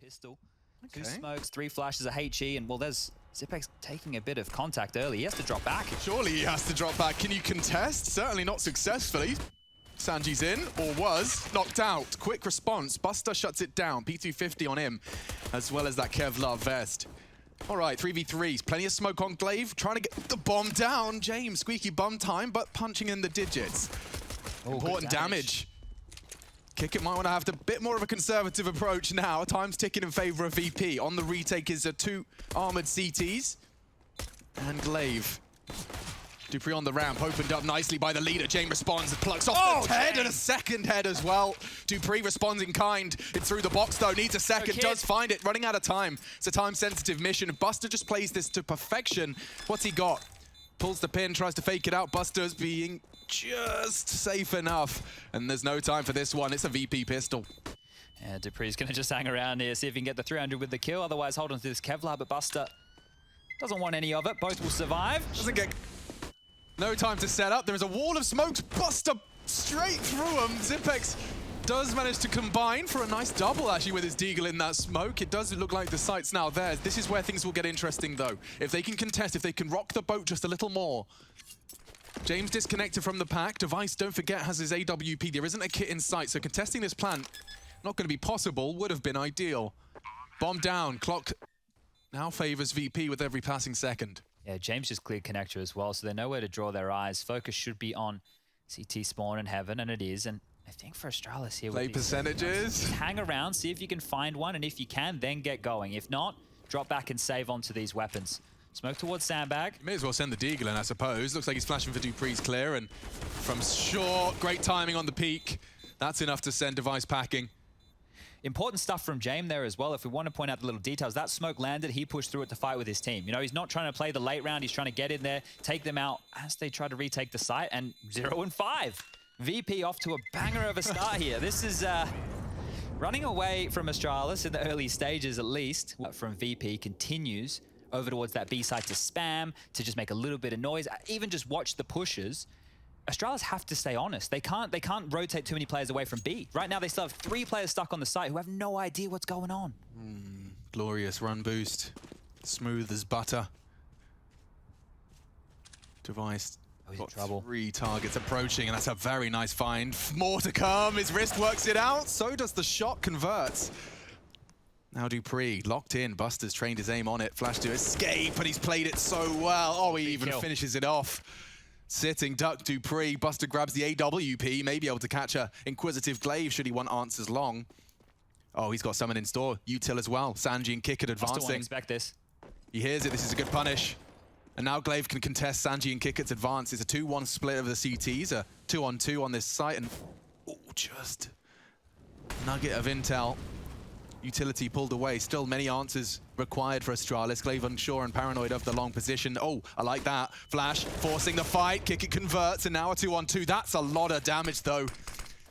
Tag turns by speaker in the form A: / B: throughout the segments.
A: pistol. Okay. 2 smokes, 3 flashes, a HE, and well, there's Zipex taking a bit of contact early. He has to drop back.
B: Surely he has to drop back. Can you contest? Certainly not successfully. Sanji's in, or was, knocked out. Quick response. Buster shuts it down. P250 on him, as well as that Kevlar vest. All right, 3v3s. Plenty of smoke on Glaive. Trying to get the bomb down. James, squeaky bum time, but punching in the digits. Oh, important damage. Kickit might want to have a bit more of a conservative approach now. Time's ticking in favor of VP. On the retake is 2 armored CTs. And Glaive. Dupree on the ramp, opened up nicely by the leader. James responds, plucks off the head and a second head as well. Dupree responds in kind. It's through the box though, needs a second, does find it, running out of time. It's a time-sensitive mission. Buster just plays this to perfection. What's he got? Pulls the pin, tries to fake it out. Buster's being just safe enough. And there's no time for this one. It's a VP pistol.
A: Yeah, Dupree's going to just hang around here, see if he can get the 300 with the kill. Otherwise, hold on to this Kevlar, but Buster doesn't want any of it. Both will survive.
B: Doesn't get... No time to set up. There is a wall of smokes. Buster straight through him. Zipex does manage to combine for a nice double, actually, with his deagle in that smoke. It does look like the site's now theirs. This is where things will get interesting, though. If they can contest, if they can rock the boat just a little more. James disconnected from the pack. Device, don't forget, has his AWP. There isn't a kit in sight, so contesting this plant, not going to be possible, would have been ideal. Bomb down. Clock now favors VP with every passing second.
A: Yeah, James just cleared connector as well, so they know where to draw their eyes. Focus should be on CT spawn in heaven, and it is. And I think for Astralis here...
B: Play percentages.
A: Hang around, see if you can find one, and if you can, then get going. If not, drop back and save onto these weapons. Smoke towards Sandbag.
B: You may as well send the deagle in, I suppose. Looks like he's flashing for Dupree's clear, and from short, great timing on the peak. That's enough to send Device packing.
A: Important stuff from James there as well. If we want to point out the little details, that smoke landed, he pushed through it to fight with his team. You know, he's not trying to play the late round, he's trying to get in there, take them out as they try to retake the site, and 0 and 5. VP off to a banger of a start here. This is running away from Astralis in the early stages at least. From VP continues over towards that B side to spam, to just make a little bit of noise, even just watch the pushes. Astralis have to stay honest. They can't rotate too many players away from B. Right now they still have 3 players stuck on the site who have no idea what's going on.
B: Glorious run boost. Smooth as butter. Device got
A: trouble.
B: 3 targets approaching, and that's a very nice find. More to come. His wrist works it out. So does the shot, converts. Now Dupree locked in. Buster's trained his aim on it. Flash to escape, but he's played it so well. Oh, he even finishes it off. Sitting duck Dupree. Buster grabs the AWP, may be able to catch a inquisitive Glaive should he want answers long. Oh, he's got someone in store. Util as well. Sanji and Kickit advancing.
A: I still won't expect this.
B: He hears it. This is a good punish. And now Glaive can contest Sanji and Kickit's advance. It's a 2-1 split of the CTs, a 2-on-2 on this site, and just nugget of intel. Utility pulled away. Still many answers required for Astralis. Glaive unsure and paranoid of the long position. Oh, I like that. Flash forcing the fight. Kickit converts, and now a 2-on-2. That's a lot of damage, though.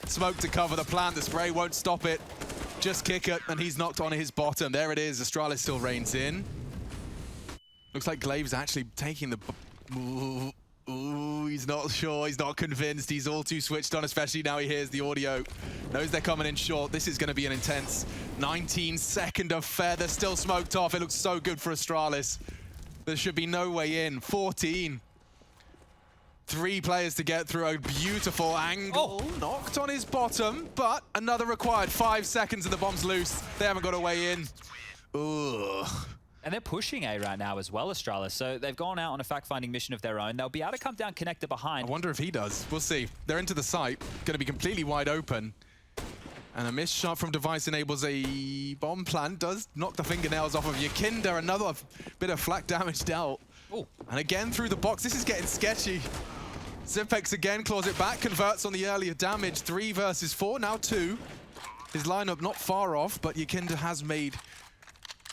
B: Smoke to cover the plant. The spray won't stop it. Just Kickit, and he's knocked on his bottom. There it is. Astralis still reigns in. Looks like Glaive's actually taking the... Ooh, he's not sure, he's not convinced, he's all too switched on, especially now he hears the audio. Knows they're coming in short. This is going to be an intense 19-second affair. They're still smoked off. It looks so good for Astralis. There should be no way in. 14. 3 players to get through a beautiful angle. Oh. Knocked on his bottom, but another required 5 seconds and the bomb's loose. They haven't got a way in. Ugh.
A: And they're pushing A right now as well, Astralis. So they've gone out on a fact-finding mission of their own. They'll be able to come down connector behind.
B: I wonder if he does. We'll see. They're into the site. Going to be completely wide open. And a missed shot from Device enables a bomb plant. Does knock the fingernails off of Yakinda. Another bit of flak damage dealt. Ooh. And again through the box. This is getting sketchy. Zipex again claws it back. Converts on the earlier damage. 3 versus 4. Now 2. His lineup not far off, but Yakinda has made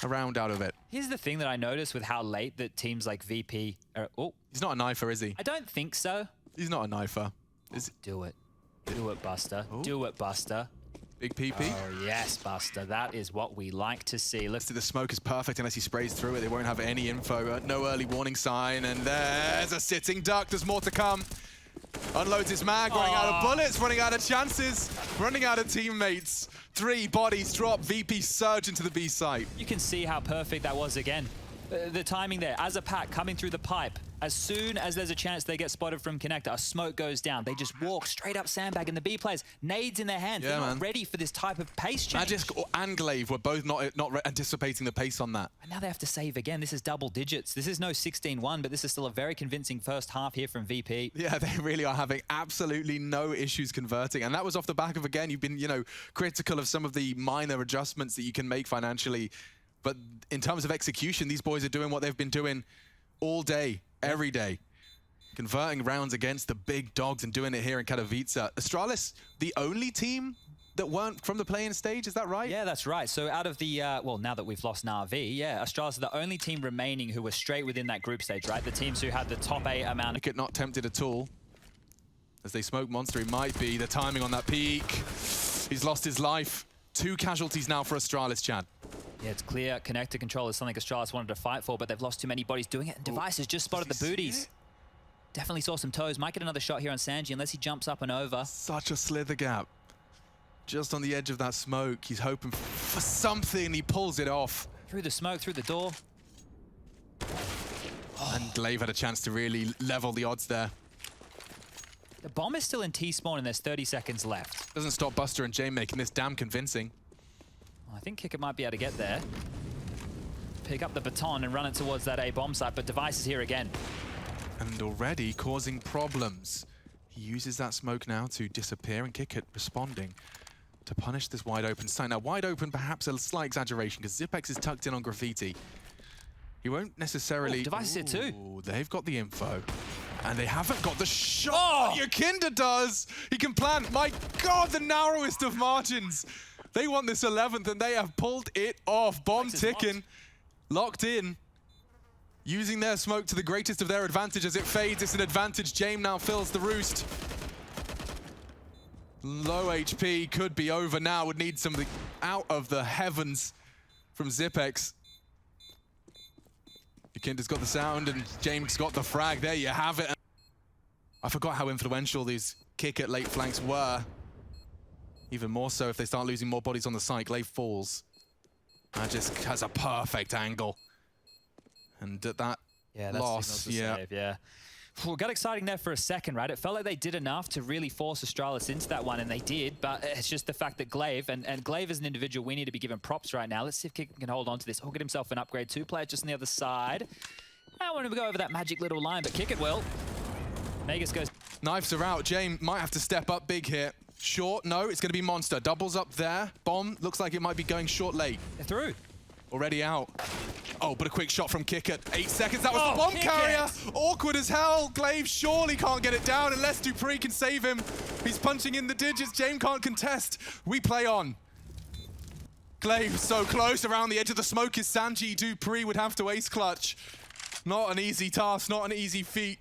B: a round out of it.
A: Here's the thing that I noticed with how late that teams like VP are... Oh.
B: He's not a knifer, is he?
A: I don't think so.
B: He's not a knifer.
A: Do it. Do it, Buster. Ooh. Do it, Buster.
B: Big PP.
A: Oh, yes, Buster. That is what we like to see. Look,
B: the smoke is perfect unless he sprays through it. They won't have any info. No early warning sign. And there's a sitting duck. There's more to come. Unloads his mag, running out of bullets, running out of chances, running out of teammates. 3 bodies drop, VP surge into the B site.
A: You can see how perfect that was again. The timing there, as a pack coming through the pipe, as soon as there's a chance they get spotted from connector, a smoke goes down. They just walk straight up sandbag, and the B players, nades in their hands. They're not ready for this type of pace change.
B: Magisk and glaive were both not anticipating the pace on that.
A: And now they have to save again. This is double digits. This is no 16-1, but this is still a very convincing first half here from VP.
B: Yeah, they really are having absolutely no issues converting. And that was off the back of, again, you've been, critical of some of the minor adjustments that you can make financially. But in terms of execution, these boys are doing what they've been doing all day, every day. Converting rounds against the big dogs and doing it here in Katowice. Astralis, the only team that weren't from the play-in stage, is that right?
A: Yeah, that's right. So out of the, well, now that we've lost NaVi, yeah, Astralis are the only team remaining who were straight within that group stage, right? The teams who had the top 8 amount.
B: Niko not tempted at all. As they smoke Monster, he might be. The timing on that peak. He's lost his life. 2 casualties now for Astralis, Chad.
A: Yeah, it's clear connector control is something Astralis wanted to fight for, but they've lost too many bodies doing it. And Device has just spotted the booties. Definitely saw some toes. Might get another shot here on Sanji unless he jumps up and over.
B: Such a slither gap. Just on the edge of that smoke. He's hoping for something, and he pulls it off.
A: Through the smoke, through the door.
B: And Glaive had a chance to really level the odds there.
A: The bomb is still in T-spawn and there's 30 seconds left.
B: Doesn't stop Buster and Jay making this damn convincing.
A: I think Kicker might be able to get there. Pick up the baton and run it towards that A bomb site, but Device is here again.
B: And already causing problems. He uses that smoke now to disappear, and Kicker responding to punish this wide open site. Now, wide open, perhaps a slight exaggeration, because Zipex is tucked in on Graffiti. He won't necessarily...
A: Device is here too.
B: They've got the info. And they haven't got the shot. Yakinda does. He can plant. My God, the narrowest of margins. They want this 11th, and they have pulled it off. Bomb ticking. Locked in. Using their smoke to the greatest of their advantage as it fades. It's an advantage. James now fills the roost. Low HP. Could be over now. Would need something out of the heavens from Zipex. Yakinda's got the sound, and James got the frag. There you have it. I forgot how influential these kick at late flanks were. Even more so if they start losing more bodies on the site. Glaive falls. Magisk has a perfect angle. And at that loss,
A: save, yeah. Well, got exciting there for a second, right? It felt like they did enough to really force Astralis into that one, and they did, but it's just the fact that Glaive, and Glaive as an individual, we need to be given props right now. Let's see if Kicker can hold on to this. Oh, get himself an upgrade. 2 players just on the other side. I want to go over that magic little line, but Kicker will. Magus goes.
B: Knives are out. James might have to step up big here. Short, no, it's going to be Monster. Doubles up there. Bomb looks like it might be going short late.
A: They're through.
B: Already out. Oh, but a quick shot from Kicker. 8 seconds. That was the bomb carrier. Awkward as hell. Glaive surely can't get it down unless Dupree can save him. He's punching in the digits. James can't contest. We play on. Glaive so close. Around the edge of the smoke is Sanji. Dupree would have to ace clutch. Not an easy task. Not an easy feat.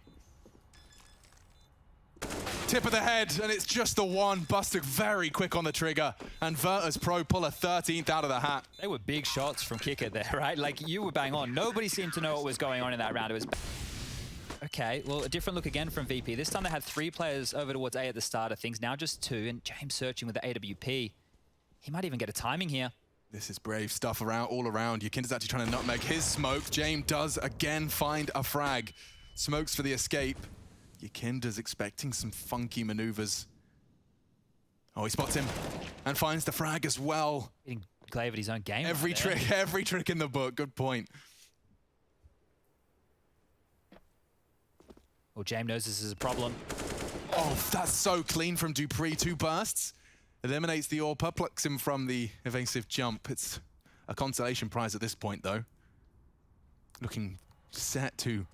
B: Tip of the head, and it's just the one. Buster very quick on the trigger, and Virtus Pro pull a 13th out of the hat.
A: They were big shots from Kicker there, right? Like, you were bang on. Nobody seemed to know what was going on in that round. It was... Okay, well, a different look again from VP. This time they had 3 players over towards A at the start of things. Now just 2, and James searching with the AWP. He might even get a timing here.
B: This is brave stuff all around. Yakinda's actually trying to nutmeg his smoke. James does again find a frag. Smokes for the escape. Yakinda's expecting some funky maneuvers. Oh, he spots him and finds the frag as well.
A: Hitting Glaive at his own game.
B: Every trick in the book. Good point.
A: Well, James knows this is a problem.
B: Oh, that's so clean from Dupree. 2 bursts. Eliminates the AWP, plucks him from the evasive jump. It's a consolation prize at this point, though. Looking set to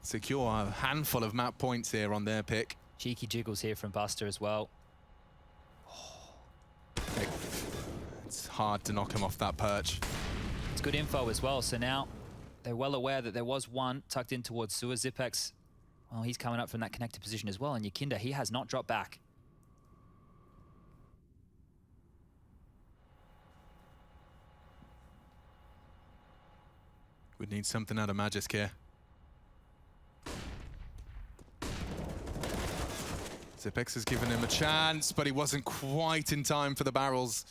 B: secure a handful of map points here on their pick.
A: Cheeky jiggles here from Buster as well.
B: It's hard to knock him off that perch.
A: It's good info as well. So now they're well aware that there was one tucked in towards Sewer. Zipex, well, he's coming up from that connected position as well. And Yakinda, he has not dropped back.
B: We'd need something out of Magisk here. xyp9x has given him a chance, but he wasn't quite in time for the barrels.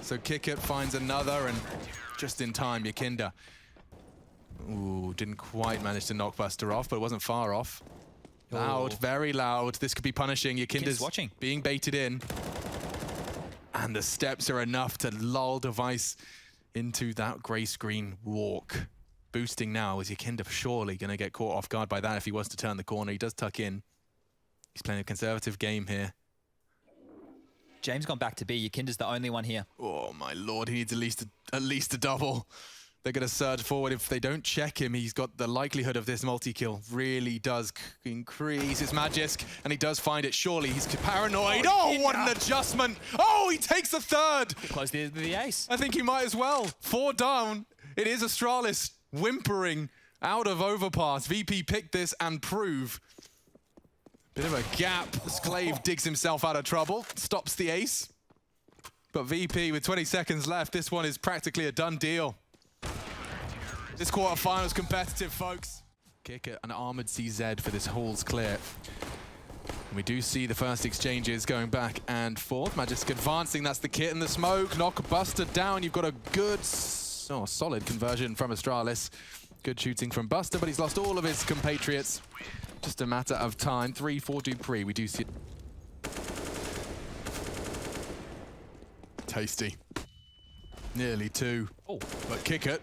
B: So Kickit finds another, and just in time, Yakinda. Ooh, didn't quite manage to knock Buster off, but it wasn't far off. Loud, very loud. This could be punishing. Yakinda's
A: watching.
B: Being baited in. And the steps are enough to lull Device into that grey screen walk. Boosting now is Yakinda surely going to get caught off guard by that if he was to turn the corner. He does tuck in. He's playing a conservative game here.
A: James gone back to B. Yakinda's the only one here.
B: Oh my lord, he needs at least a double. They're going to surge forward. If they don't check him, he's got the likelihood of this multi-kill really does increase his magisk, and he does find it. Surely he's paranoid. Oh, what an adjustment. Oh, he takes the third.
A: Close the ace.
B: I think he might as well. 4 down. It is Astralis whimpering out of overpass. VP picked this and prove. Bit of a gap. Sclave digs himself out of trouble. Stops the ace. But VP with 20 seconds left, this one is practically a done deal. This quarterfinal's competitive, folks. Kick it, an armored CZ for this hall's clear. And we do see the first exchanges going back and forth. Magisk advancing, that's the kit in the smoke. Knock Buster down. You've got a good, solid conversion from Astralis. Good shooting from Buster, but he's lost all of his compatriots. Just a matter of time. 3 for Dupree. We do see tasty. Nearly 2.
A: Oh,
B: but kick it.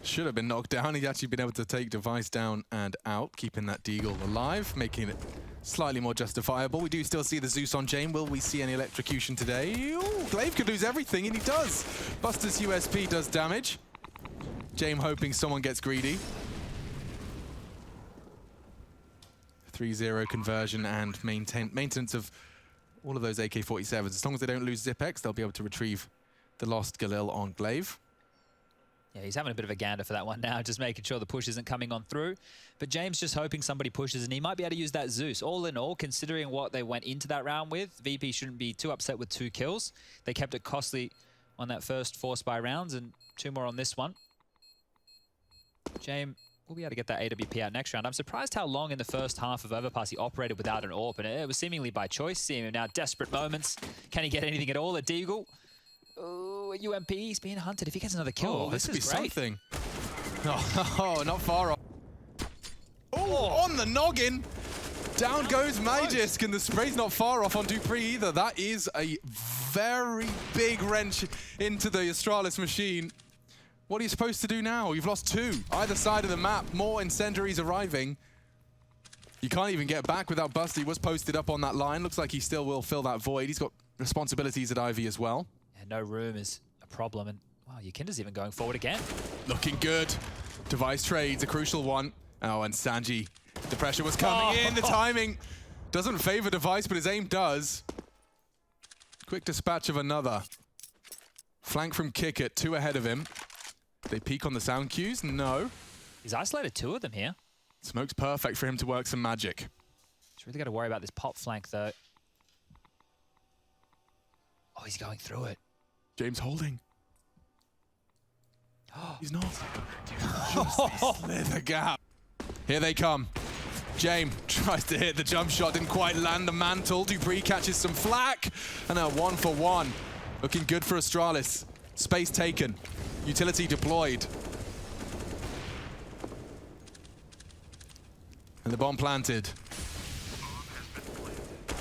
B: Should have been knocked down. He's actually been able to take Device down and out, keeping that Deagle alive, making it slightly more justifiable. We do still see the Zeus on Jame. Will we see any electrocution today? Ooh, Glaive could lose everything, and he does. Buster's USP does damage. Jame hoping someone gets greedy. 3-0 conversion and maintenance of all of those AK-47s. As long as they don't lose xyp9x, they'll be able to retrieve the lost Galil on Glaive.
A: Yeah, he's having a bit of a gander for that one now, just making sure the push isn't coming on through. But James just hoping somebody pushes, and he might be able to use that Zeus. All in all, considering what they went into that round with, VP shouldn't be too upset with 2 kills. They kept it costly on that first 4 spy rounds, and 2 more on this one. James will be able to get that AWP out next round. I'm surprised how long in the first half of Overpass he operated without an AWP, and it was seemingly by choice. Seeing him now, desperate moments. Can he get anything at all at Deagle? Oh, UMP, he's being hunted. If he gets another kill, this is great.
B: Something. Oh, not far off. Oh, on the noggin. Down goes Magisk, and the spray's not far off on Dupree either. That is a very big wrench into the Astralis machine. What are you supposed to do now? You've lost 2. Either side of the map, more incendiaries arriving. You can't even get back without Buster. He was posted up on that line. Looks like he still will fill that void. He's got responsibilities at Ivy as well.
A: No room is a problem, and wow, Yakinda's even going forward again.
B: Looking good. Device trades, a crucial one. Oh, and Sanji, the pressure was coming in. The timing doesn't favor Device, but his aim does. Quick dispatch of another. Flank from Kickit, 2 ahead of him. They peek on the sound cues? No.
A: He's isolated 2 of them here.
B: Smoke's perfect for him to work some magic.
A: He's really got to worry about this pop flank, though. Oh, he's going through it.
B: James holding. He's not. Just slither gap. Here they come. James tries to hit the jump shot, didn't quite land the mantle. Dupree catches some flack, and a 1 for 1. Looking good for Astralis. Space taken. Utility deployed. And the bomb planted.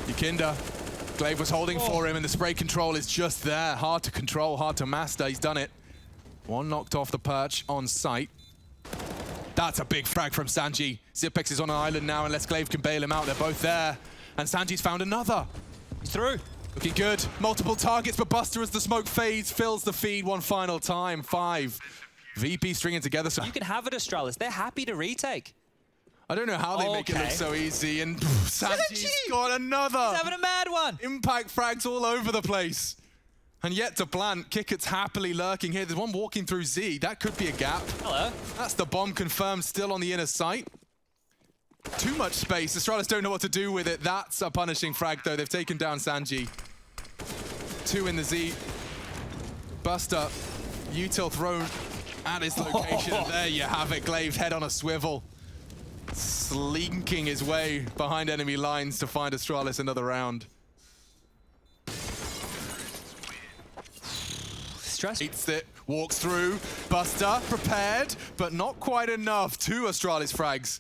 B: Yakinda. Glaive was holding for him, and the spray control is just there. Hard to control, hard to master. He's done it. 1 knocked off the perch on sight. That's a big frag from Sanji. xyp9x is on an island now, unless Glaive can bail him out. They're both there. And Sanji's found another.
A: He's through.
B: Looking good. Multiple targets, but Buster, as the smoke fades, fills the feed one final time. 5. VP stringing together. So
A: you can have it, Astralis. They're happy to retake.
B: I don't know how they make it look so easy, and Sanji's got another.
A: He's having a mad one.
B: Impact frags all over the place. And yet to plant, Kickit's happily lurking here. There's one walking through Z. That could be a gap.
A: Hello.
B: That's the bomb confirmed, still on the inner sight. Too much space. Astralis don't know what to do with it. That's a punishing frag, though. They've taken down Sanji. 2 in the Z. Buster, util thrown at his location. And there you have it. Glaive head on a swivel. slinking his way behind enemy lines to find Astralis another round.
A: Stress.
B: Eats it, walks through, Buster prepared, but not quite enough. 2 Astralis frags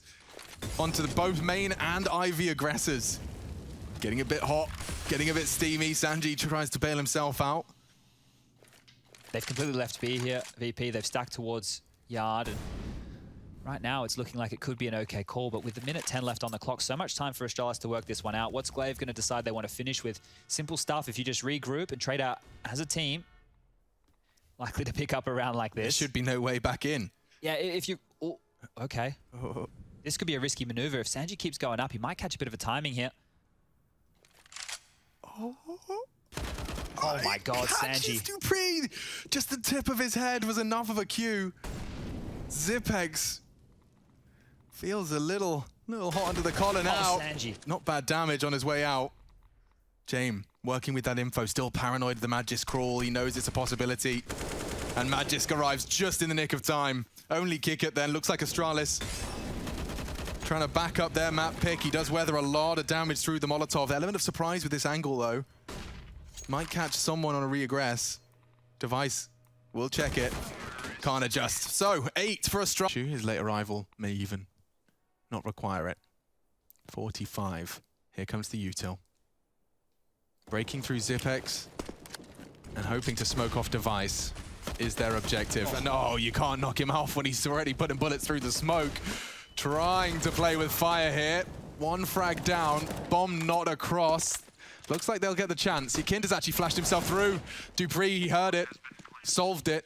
B: onto the both main and Ivy aggressors. Getting a bit hot, getting a bit steamy. Sanji tries to bail himself out.
A: They've completely left B here, VP. They've stacked towards Yard. And right now, it's looking like it could be an okay call, but with the minute 10 left on the clock, so much time for Astralis to work this one out. What's Glaive going to decide they want to finish with? Simple stuff. If you just regroup and trade out as a team, likely to pick up a round like this.
B: There should be no way back in.
A: Yeah, if you... Oh, okay. This could be a risky maneuver. If Sanji keeps going up, he might catch a bit of a timing here. Oh my God, Sanji.
B: dupreeh! Just the tip of his head was enough of a cue. Xyp feels a little hot under the collar now.
A: Sanji.
B: Not bad damage on his way out. James working with that info, still paranoid of the Magisk crawl. He knows it's a possibility. And Magisk arrives just in the nick of time. Only kick it then. Looks like Astralis trying to back up their map pick. He does weather a lot of damage through the Molotov. Element of surprise with this angle though. Might catch someone on a re-aggress. Device will check it. Can't adjust. So 8 for Astralis. His late arrival may even not require it. 45. Here comes the util. Breaking through Xyp and hoping to smoke off Device is their objective. And oh, you can't knock him off when he's already putting bullets through the smoke. Trying to play with fire here. 1 frag down, bomb not across. Looks like they'll get the chance. Kind has actually flashed himself through. dupreeh, he heard it, solved it,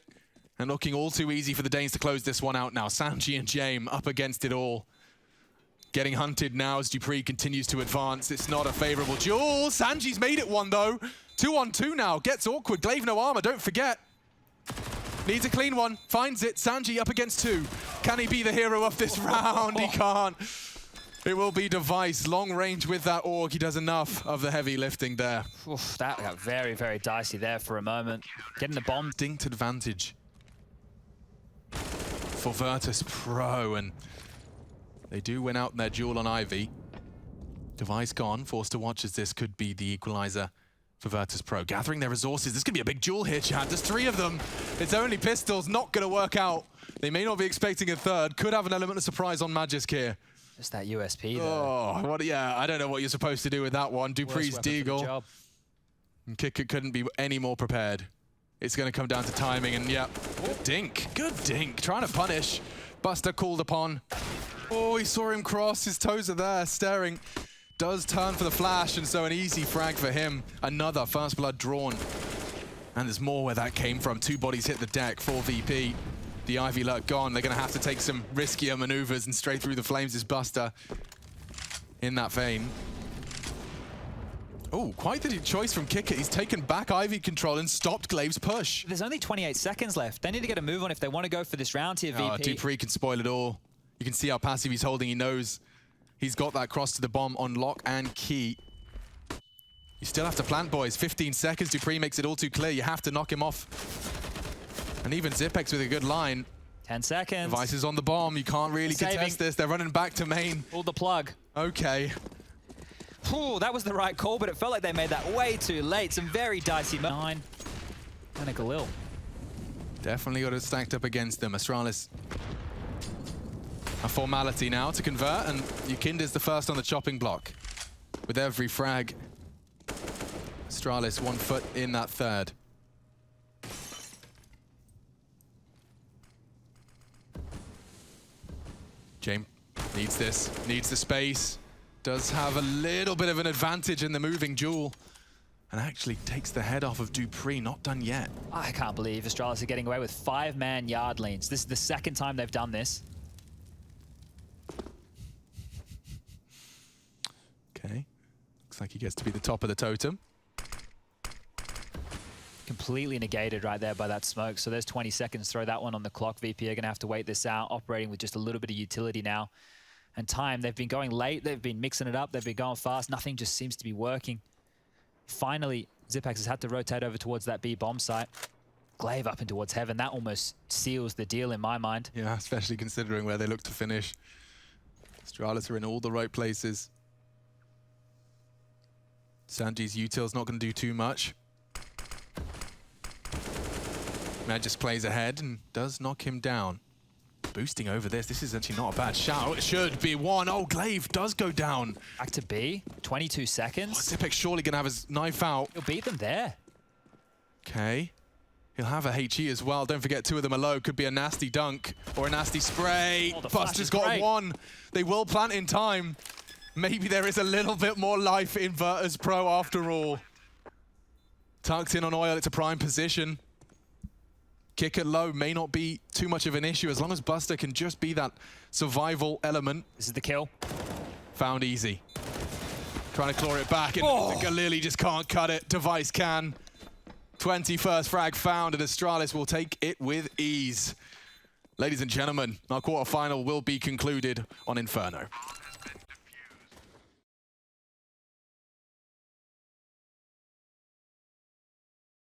B: and looking all too easy for the Danes to close this one out now. Sanji and James up against it all. Getting hunted now as dupreeh continues to advance. It's not a favorable duel. Sanji's made it one though. 2 on 2 now. Gets awkward. Glaive no armor, don't forget. Needs a clean one. Finds it. Sanji up against 2. Can he be the hero of this round? He can't. It will be Device. Long range with that AUG. He does enough of the heavy lifting there.
A: Oof, that got very, very dicey there for a moment. Getting the bomb.
B: Distinct advantage for Virtus Pro, and they do win out in their duel on Ivy. Device gone, forced to watch as this could be the equalizer for Virtus Pro. Gathering their resources. This could be a big duel here, Chad. There's 3 of them. It's only pistols. Not going to work out. They may not be expecting a third. Could have an element of surprise on Magisk here.
A: Just that USP though.
B: Oh, what? Yeah, I don't know what you're supposed to do with that one. dupreeh's deagle. And Kicker couldn't be any more prepared. It's going to come down to timing, and yeah, good dink. Good dink. Trying to punish. Buster called upon. Oh, he saw him cross. His toes are there, staring. Does turn for the flash, and so an easy frag for him. Another first blood drawn. And there's more where that came from. 2 bodies hit the deck, 4 VP. The Ivy lurk gone. They're going to have to take some riskier maneuvers, and straight through the flames is Buster in that vein. Oh, quite the choice from Kicker. He's taken back Ivy control and stopped Glaive's push.
A: There's only 28 seconds left. They need to get a move on if they want to go for this round here, VP.
B: dupreeh can spoil it all. You can see how passive he's holding. He knows he's got that cross to the bomb on lock and key. You still have to plant, boys. 15 seconds. dupreeh makes it all too clear. You have to knock him off. And even Xyp with a good line.
A: 10 seconds.
B: Device is on the bomb. You can't really contest this. They're running back to main.
A: Pull the plug.
B: Okay.
A: Ooh, that was the right call, but it felt like they made that way too late. Some very dicey 9. And a Galil.
B: Definitely got it stacked up against them. Astralis, a formality now to convert, and Yukinda's the first on the chopping block. With every frag, Astralis 1 foot in that third. James needs this, needs the space. Does have a little bit of an advantage in the moving duel. And actually takes the head off of dupreeh, not done yet.
A: I can't believe Astralis are getting away with 5-man yard leans. This is the second time they've done this.
B: Okay, looks like he gets to be the top of the totem.
A: Completely negated right there by that smoke. So there's 20 seconds, throw that one on the clock. VP are gonna have to wait this out, operating with just a little bit of utility now. And time, they've been going late, they've been mixing it up, they've been going fast, nothing just seems to be working. Finally, Xyp has had to rotate over towards that B bomb site. Glaive up and towards heaven, that almost seals the deal in my mind.
B: Yeah, especially considering where they look to finish. Astralis are in all the right places. Sanji's util's not going to do too much. Mad just plays ahead and does knock him down. Boosting over this. This is actually not a bad shout. It should be one. Oh, Glaive does go down.
A: Back to B. 22 seconds.
B: Sipek's surely going to have his knife out.
A: He'll beat them there.
B: Okay. He'll have a HE as well. Don't forget, 2 of them are low. Could be a nasty dunk or a nasty spray.
A: Oh,
B: Buster's got one. They will plant in time. Maybe there is a little bit more life in Virtus Pro after all. Tucked in on Oil. It's a prime position. Kick it low may not be too much of an issue as long as Buster can just be that survival element.
A: This is the kill.
B: Found easy. Trying to claw it back, and Galili just can't cut it. Device can. 21st frag found, and Astralis will take it with ease. Ladies and gentlemen, our quarterfinal will be concluded on Inferno.